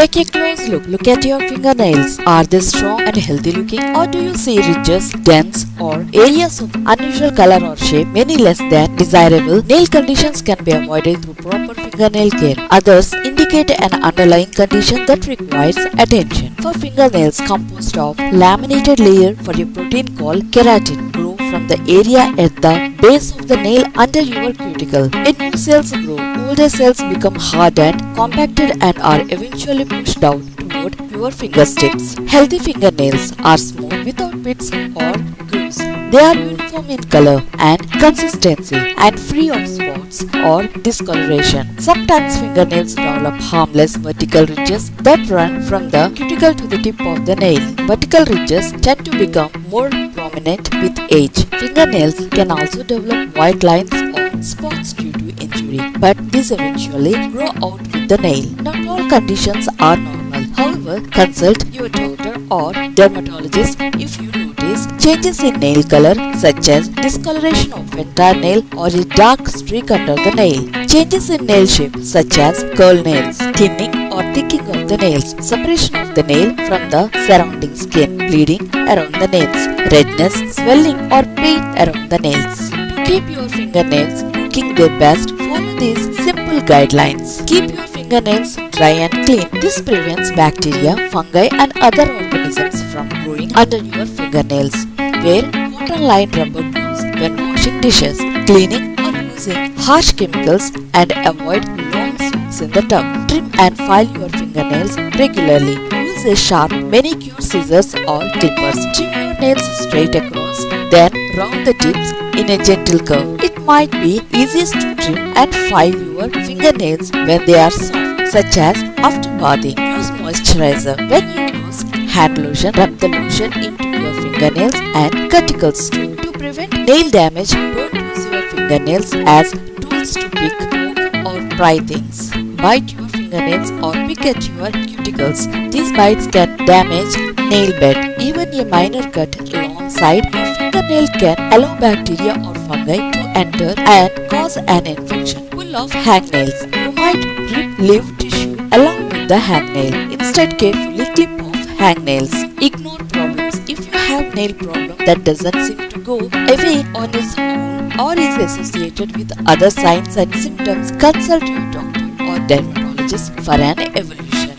Take a close look. Look at your fingernails. Are they strong and healthy looking, or do you see ridges, dents, or areas of unusual color or shape? Many less than desirable nail conditions can be avoided through proper fingernail care. Others indicate an underlying condition that requires attention. For fingernails composed of laminated layer for a protein called keratin grow from the area at the base of the nail under your cuticle. When new cells grow, older cells become hardened, compacted, and are eventually pushed out toward your fingertips. Healthy fingernails are smooth without pits or grooves. They are uniform in color and consistency and free of spots or discoloration. Sometimes fingernails develop harmless vertical ridges that run from the cuticle to the tip of the nail. Vertical ridges tend to become more prominent with age. Fingernails can also develop white lines or spots due to injury, but these eventually grow out with the nail. Not all conditions are normal. However, consult your doctor or dermatologist if you notice changes in nail color, such as discoloration of entire nail or a dark streak under the nail. Changes in nail shape, such as curl nails, thinning or thickening of the nails, separation of the nail from the surrounding skin, bleeding around the nails, redness, swelling or pain around the nails. To keep your fingernails looking their best, follow these simple guidelines. Keep your fingernails dry and clean. This prevents bacteria, fungi and other organisms from growing under your fingernails. Wear cotton-lined rubber gloves when washing dishes, cleaning or using harsh chemicals, and avoid long swings in the tub. Trim and file your fingernails regularly. Use a sharp manicure scissors or clippers. Trim your nails straight across, then round the tips in a gentle curve. It might be easiest to trim and file your fingernails when they are soft, such as after bathing. Use moisturizer. When you use hand lotion, rub the lotion into your fingernails and cuticles too. To prevent nail damage, don't use your fingernails as tools to pick, poke or pry things. Bite your fingernails or pick at your cuticles. These bites can damage nail bed. Even a minor cut alongside your fingernail can allow bacteria or fungi to enter and cause an infection. Pull off hangnails. You might rip live tissue along with the hangnail. Instead, carefully clip off hangnails. Ignore problems. If you have nail problem that doesn't seem to go away on its own or is associated with other signs and symptoms, consult your doctor or dermatologist for an evaluation.